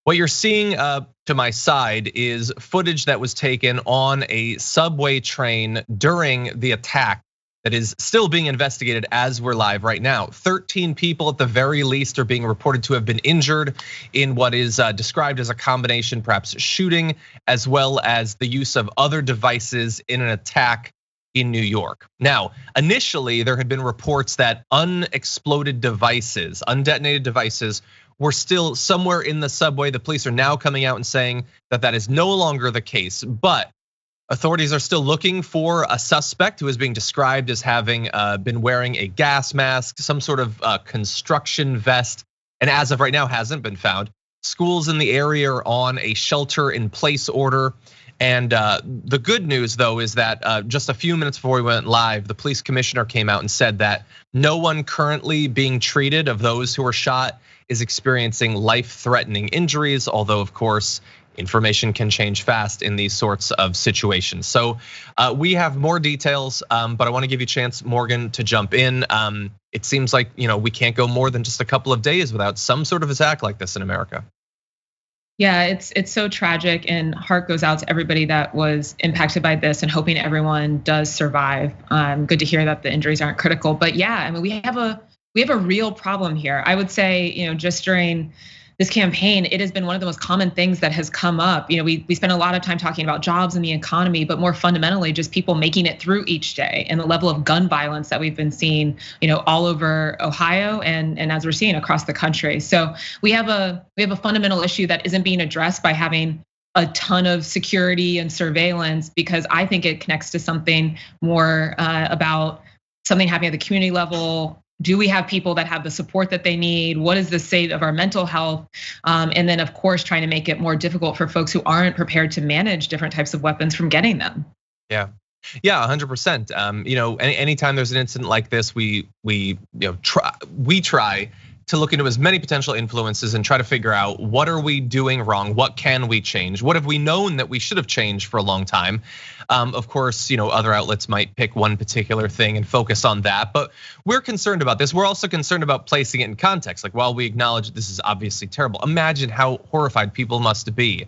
What you're seeing to my side is footage that was taken on a subway train during the attack that is still being investigated as we're live right now. 13 people at the very least are being reported to have been injured in what is described as a combination, perhaps shooting, as well as the use of other devices in an attack in New York. Now, initially there had been reports that unexploded devices, undetonated devices, were still somewhere in the subway. The police are now coming out and saying that that is no longer the case, but authorities are still looking for a suspect who is being described as having been wearing a gas mask, some sort of construction vest, and as of right now hasn't been found. Schools in the area are on a shelter-in-place order. And the good news, though, is that just a few minutes before we went live, the police commissioner came out and said that no one currently being treated of those who were shot is experiencing life-threatening injuries, although of course, information can change fast in these sorts of situations. So we have more details, but I want to give you a chance, Morgan, to jump in. It seems like we can't go more than just a couple of days without some sort of attack like this in America. Yeah, it's so tragic, and heart goes out to everybody that was impacted by this, and hoping everyone does survive. Good to hear that the injuries aren't critical, but yeah, I mean we have a real problem here. I would say, just during this campaign, it has been one of the most common things that has come up. We spend a lot of time talking about jobs and the economy, but more fundamentally, just people making it through each day, and the level of gun violence that we've been seeing, all over Ohio and as we're seeing across the country. So we have a fundamental issue that isn't being addressed by having a ton of security and surveillance, because I think it connects to something more about something happening at the community level. Do we have people that have the support that they need? What is the state of our mental health? And then of course, trying to make it more difficult for folks who aren't prepared to manage different types of weapons from getting them. Yeah, 100%. Anytime there's an incident like this, we try to look into as many potential influences and try to figure out what are we doing wrong, what can we change, what have we known that we should have changed for a long time. Of course, other outlets might pick one particular thing and focus on that, but we're concerned about this. We're also concerned about placing it in context. Like, while we acknowledge this is obviously terrible, imagine how horrified people must be.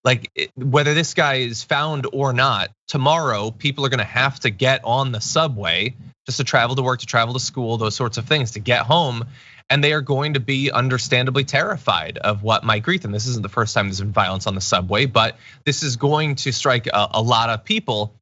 Like, whether this guy is found or not, tomorrow people are gonna have to get on the subway just to travel to work, to travel to school, those sorts of things, to get home. And they are going to be understandably terrified of what might greet them. This isn't the first time there's been violence on the subway, but this is going to strike a lot of people.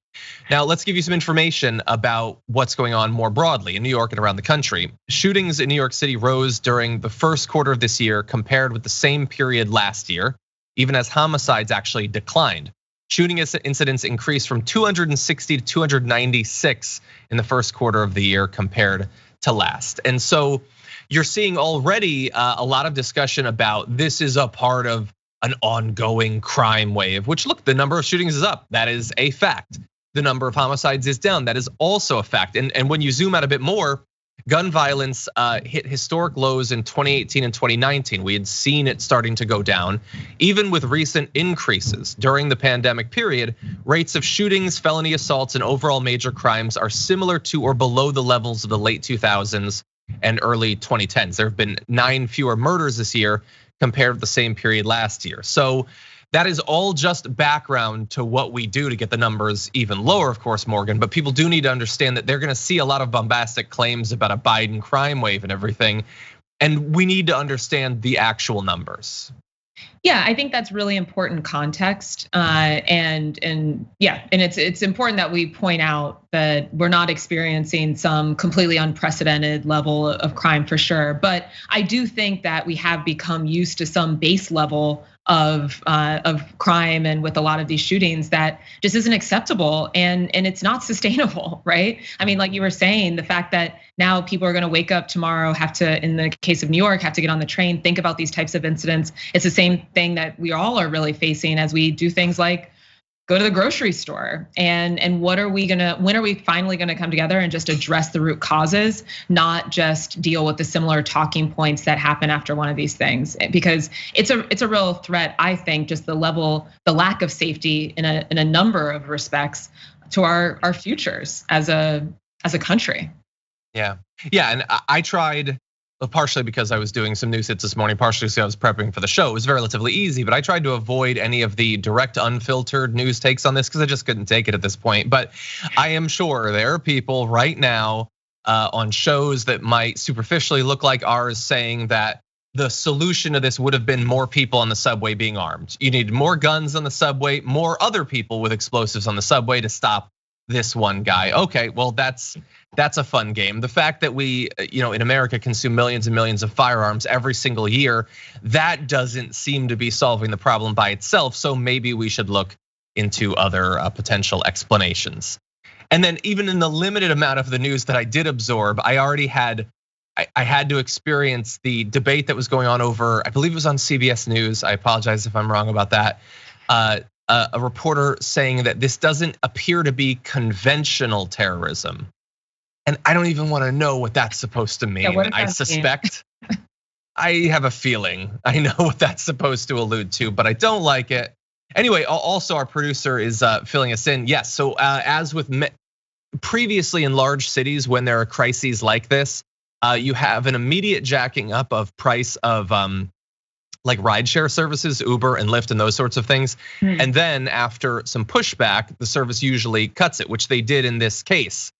Now, let's give you some information about what's going on more broadly in New York and around the country. Shootings in New York City rose during the first quarter of this year compared with the same period last year, even as homicides actually declined. Shooting incidents increased from 260 to 296 in the first quarter of the year compared to last. And so you're seeing already a lot of discussion about this is a part of an ongoing crime wave, which, look, the number of shootings is up. That is a fact. The number of homicides is down. That is also a fact. And when you zoom out a bit more, gun violence hit historic lows in 2018 and 2019. We had seen it starting to go down. Even with recent increases during the pandemic period, rates of shootings, felony assaults, and overall major crimes are similar to or below the levels of the late 2000s and early 2010s. There have been 9 fewer murders this year compared with the same period last year. So that is all just background to what we do to get the numbers even lower, of course, Morgan. But people do need to understand that they're gonna see a lot of bombastic claims about a Biden crime wave and everything. And we need to understand the actual numbers. Yeah, I think that's really important context, and it's important that we point out that we're not experiencing some completely unprecedented level of crime for sure. But I do think that we have become used to some base level of crime, and with a lot of these shootings that just isn't acceptable, and it's not sustainable, right? I mean, like you were saying, the fact that now people are gonna wake up tomorrow, have to, in the case of New York, have to get on the train, think about these types of incidents. It's the same thing that we all are really facing as we do things like go to the grocery store. And when are we finally gonna come together and just address the root causes, not just deal with the similar talking points that happen after one of these things? Because it's a real threat, I think, just the lack of safety in a number of respects to our futures as a country. Yeah, and I tried partially because I was doing some news hits this morning, partially because I was prepping for the show. It was relatively easy, but I tried to avoid any of the direct, unfiltered news takes on this because I just couldn't take it at this point. But I am sure there are people right now on shows that might superficially look like ours saying that the solution to this would have been more people on the subway being armed. You need more guns on the subway, more other people with explosives on the subway to stop this one guy. Okay, well that's a fun game. The fact that we, in America consume millions and millions of firearms every single year, that doesn't seem to be solving the problem by itself. So maybe we should look into other potential explanations. And then even in the limited amount of the news that I did absorb, I already had to experience the debate that was going on over, I believe it was on CBS News. I apologize if I'm wrong about that. A reporter saying that this doesn't appear to be conventional terrorism. And I don't even want to know what that's supposed to mean. I suspect, I have a feeling I know what that's supposed to allude to, but I don't like it. Anyway, also our producer is filling us in. Yes, so as with previously in large cities, when there are crises like this, you have an immediate jacking up of price of like rideshare services, Uber and Lyft and those sorts of things. And then after some pushback, the service usually cuts it, which they did in this case.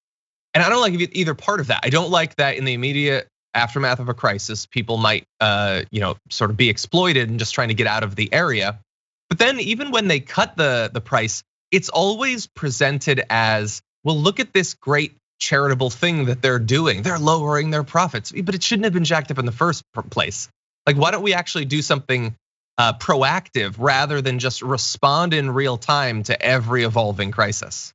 And I don't like either part of that. I don't like that in the immediate aftermath of a crisis, people might sort of be exploited and just trying to get out of the area. But then even when they cut the price, it's always presented as, well, look at this great charitable thing that they're doing. They're lowering their profits, but it shouldn't have been jacked up in the first place. Like, why don't we actually do something proactive rather than just respond in real time to every evolving crisis?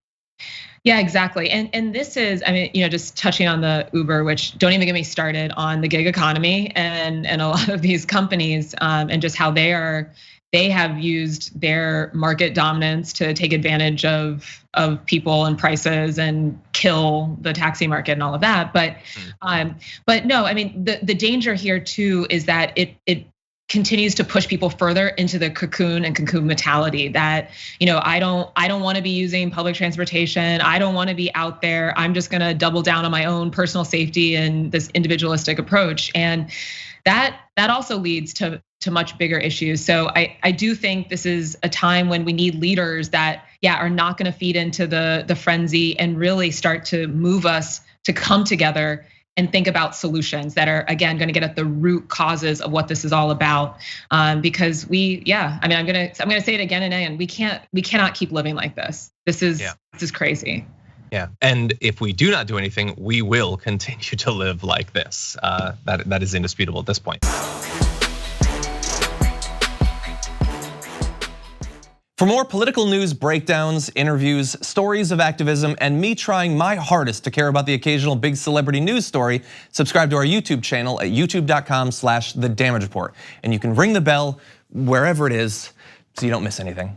Yeah, exactly. And this is, I mean, just touching on the Uber, which don't even get me started on the gig economy and a lot of these companies and just how they have used their market dominance to take advantage of people and prices and kill the taxi market and all of that. But no, I mean, the danger here too is that it continues to push people further into the cocoon and cocoon mentality that, I don't want to be using public transportation. I don't want to be out there. I'm just going to double down on my own personal safety and this individualistic approach. And that also leads to much bigger issues. So I do think this is a time when we need leaders that, are not going to feed into the frenzy and really start to move us to come together and think about solutions that are, again, going to get at the root causes of what this is all about. Because I'm going to say it again and again. We cannot keep living like this. This is crazy. Yeah, and if we do not do anything, we will continue to live like this. That is indisputable at this point. For more political news breakdowns, interviews, stories of activism, and me trying my hardest to care about the occasional big celebrity news story, subscribe to our YouTube channel at youtube.com/The Damage Report. And you can ring the bell wherever it is so you don't miss anything.